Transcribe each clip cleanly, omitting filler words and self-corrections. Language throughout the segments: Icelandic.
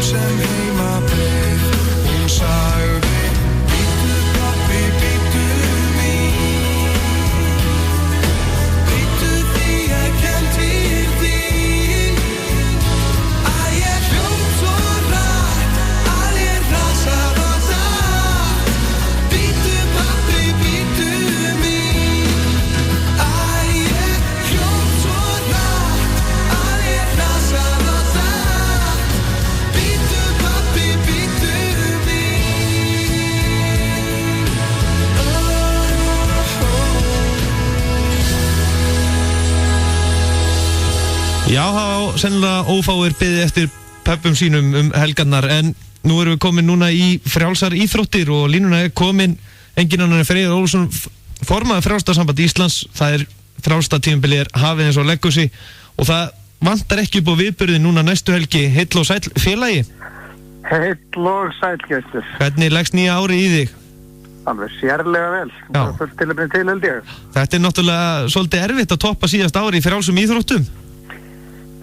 sem heima beið. Hún sagði, bíddu pabbi, bíddu mín. Bíddu því ég kem til þín. Að ég hljóp svo hratt, að ég rasaði á það. Bíddu pabbi, bíddu mín. Að ég hljóp svo hratt, að ég rasaði á það. Bíddu pabbi, bíddu mín. Já, þá sennilega ófáir biði eftir pöppum sínum helgarnar, en nú erum við komin núna í frjálsar íþróttir og línuna er komin enginn annar en Freyr Ólafsson, formaður Frjálstasamband Íslands. Það er frjálstatímabilið er hafið eins og leggur sig og það vantar ekki upp á viðburði núna næstu helgi. Heill og sæll félagi. Heill og sæll, gestur. Hvernig leggst nýja ári í þig? Alveg sérlega vel. Já. Það er fullt tilefni til, held ég. Þetta er náttúrulega svolítið erfitt að toppa síðast ári í frjálsum íþróttum.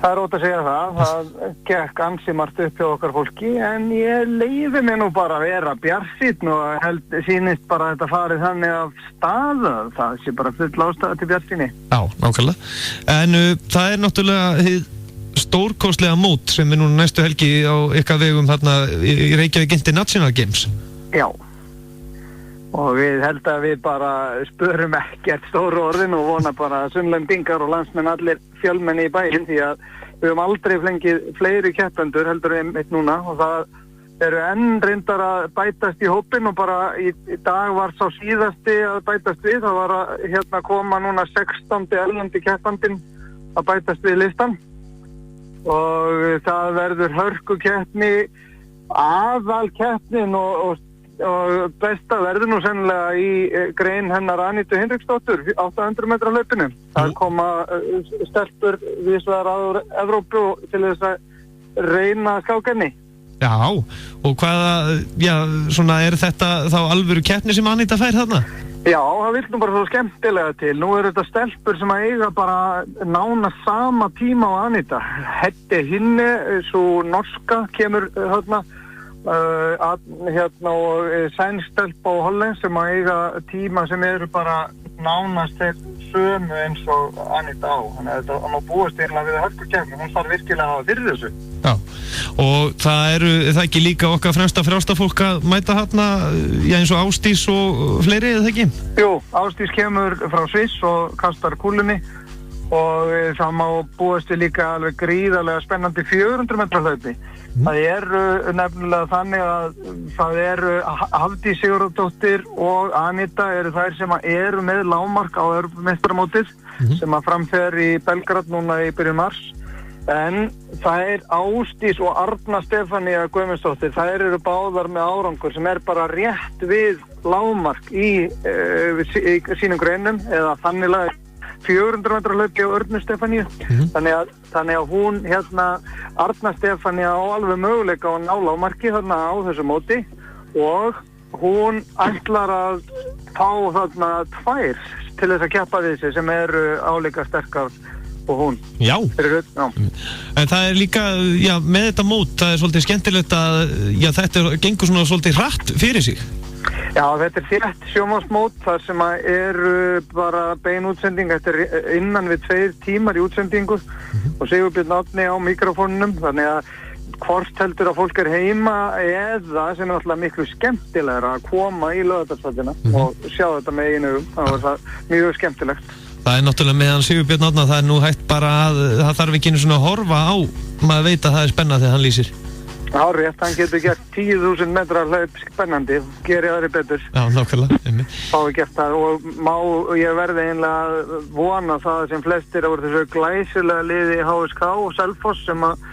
Það er ótt að segja það. Það gekk ansi margt upp hjá okkar fólki, en ég leyfi mig nú bara að vera bjartsýnn og sýnist bara að þetta farið þannig af stað. Það sé bara full ástæða til bjartsýni. Já, nákvæmlega. En það er náttúrulega hið stórkostlega mót sem er núna næstu helgi á ykkar vegum þarna í Reykjavík International Games. Já. Og við held að við bara spörum ekkert stóru orðin og vona bara sunnlendingar og landsmenn allir fjölmenni í bæinn, því að við höfum aldrei fengið fleiri keppendur heldur við eitt núna og það eru enn reyndar að bætast í hópinn og bara í dag var sá síðasti að bætast við. Það var að koma núna 16. erlendi keppandinn að bætast við listan og það verður hörkukeppni, aðalkeppnin og besta verður nú sennilega í grein hennar Anitu Hinriksdóttur 800 metra hlaupinu. Það koma stelpur vísvegar á Evrópu til þess að reyna skákenni. Já, og hvaða, er þetta þá alvöru keppni sem Anita fær þarna? Já, það vill nú bara svo skemmtilega til. Nú eru þetta stelpur sem að eiga bara nána sama tíma á Anita. Hedde Hinne, svo norska, kemur þarna og sænstelpa og hollensk sem að eiga tíma sem eru bara nánast þeir sömu eins og Anita á. Þannig að þetta má búast einlega við hörkukefni. Hún þarf virkilega að hafa fyrir þessu. Já, og það ekki líka okkar fremsta frjálstafólk að mæta þarna, eins og Ásdís og fleiri, eða ekki? Jú, Ásdís kemur frá Sviss og kastar kúlunni og það má búast við líka alveg gríðarlega spennandi 400 metra hlaupi. Það eru nefnilega þannig að það eru Hafdís Sigurðardóttir og Anita eru þær sem eru með lágmark á Evrópumeistaramótið sem að framfer í Belgrad núna í byrjun mars. En það er Ásdís og Arna Stefania Guðmundsdóttir, þær eru báðar með árangur sem er bara rétt við lágmark í sínum greinum eða þannig 400 metra hlaupi á Örnu Stefaníu. Þannig að hún Arna Stefania á alveg möguleika á ná lágmarki þarna á þessu móti og hún ætlar að fá þarna 2 til þess að keppa við sig sem eru álíka sterkar og hún. Já. Já. En það er líka, með þetta mót, það er svolítið skemmtilegt að, þetta gengur svona svolítið hratt fyrir sig. Já, þetta er þétt sjónvarpsmót þar sem að eru bara bein útsending. Þetta er innan við 2 tímar í útsendingu og Sigurbjörn Árni á mikrofónunum, þannig að hvort heldur að fólk er heima eða sem er alltaf miklu skemmtilegra að koma í Laugardalshöllina og sjá þetta með einu augum. Það var það mjög skemmtilegt. Það er náttúrulega meðan Sigurbjörn Árna, það er nú hægt bara að það þarf ekki einu svona að horfa á, maður veit að það er spennandi þegar hann lýsir. Hárrétt, hann getur gert 10.000 metra hlaup spennandi, geri aðri betur. Já, nákvæmlega. Fái gert það og ég verði einlega að vona það sem flestir á þessu glæsilega liði í HSK og Selfoss sem að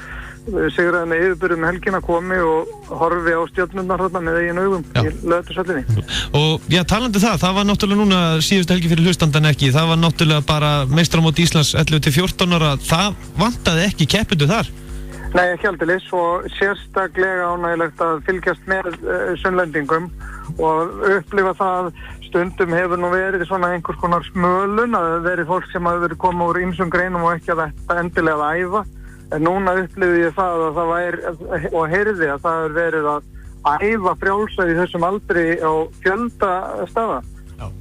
sigraði með yfirbyrðum helgina komi og horfi á stjörnurnar þarna með eigin augum í Laugardalshöllinni. Og talandi það var náttúrulega núna síðustu helgi fyrir hlustandan ekki, það var náttúrulega bara meistaramót Íslands 11-14 ára, það vantaði ekki keppendur þar? Nei, ekki aldeilis og sérstaklega ánægilegt að fylgjast með sunnlendingum og upplifa það stundum hefur nú verið svona einhvers konar smölun að verið fólk sem hafa verið komið úr ýmsum greinum og ekki að þetta endilega að æfa En núna upplifði ég það að það væri, og heyrði að það er verið að æfa frjálsa í þessum aldri á fjölda staða.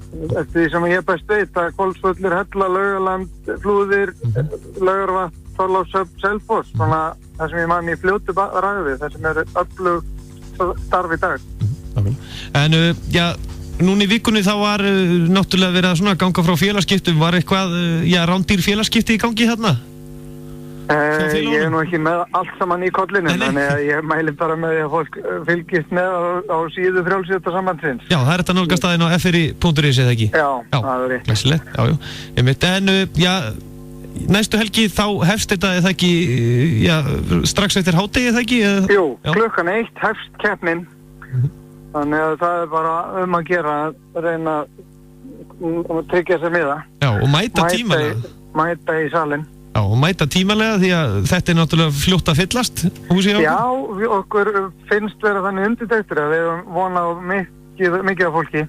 Eftir því sem ég best veit að Hvolsvöllur, Hella, Laugaland, Flúðir, Laugarvatn, Þorlákshöfn, Selfoss, svona það sem ég man í fljótu ræði, það sem er öflug starf í dag. En núna í vikunni þá var náttúrulega verið að svona ganga frá félagskiptum, var eitthvað rándýr félagskipti í gangi þarna? Ég er nú ekki með allt saman í kollinu, þannig að ég mæli bara með því að fólk fylgist með á síðu frjálsíþróttasambandsins. Já, það er þetta nálgast aðeins á fri.is eða ekki? Já, það er rétt. Glæsilegt, en næstu helgi þá hefst þetta eða ekki, strax eftir hádegi eða ekki? Jú, klukkan 1 hefst keppnin, þannig að það er bara að gera að reyna að tryggja sér miða. Já, og mæta tímalega? Mæta í salin. Já, og mæta tímalega því að þetta er náttúrulega fljótt að fyllast húsið á okkur? Já, okkur finnst vera þannig undirtektur að við erum vona á mikið af fólki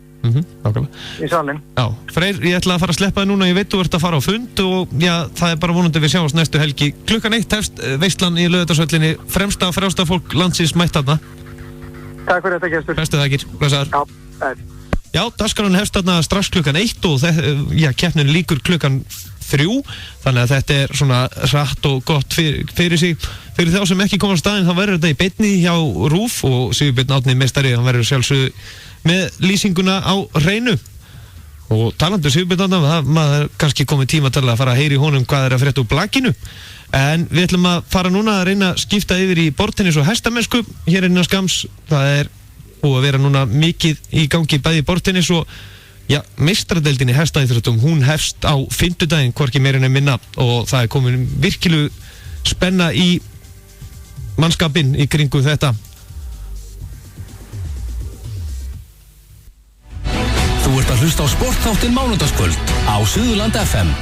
í salin. Já, Freyr, ég ætla að fara að sleppa það núna, ég veit þú ert að fara á fund og það er bara vonandi við sjáumst næstu helgi. Klukkan 1 hefst veislan í Laugardalshöllinni, fremsta frjálsta fólk landsins mætt þarna. Takk fyrir þetta, gestur. Bestu þakkir, blessaður. Já, dagskráin hefst þarna strax klukkan 1 og keppnin lýkur klukkan 3, þannig að þetta er svona hratt og gott fyrir sig. Fyrir þá sem ekki koma á staðinn, þá verður þetta í beinni hjá RÚV og Sigurbjörn Árni meistari, hann verður sjálfsögðu með lýsinguna á hreinu. Og talandi Sigurbjörn Árni, maður kannski komið tíma til að fara að heyri honum hvað er að frétta úr blakinu. En við ætlum að fara núna að reyna að skipta yfir í borðtennis og hestamennsku hér innan skamms. Það er búið að vera núna mikið í gangi bæði borðtennis og meistaradeildin í hestaíþróttum, hún hefst á fimmtudaginn, hvorki meira en minna, og það er komin virkilega spenna í mannskapinn í kringum þetta. Þú ert að hlusta á sportþáttinn Mánudagskvöld á Suðurland FM.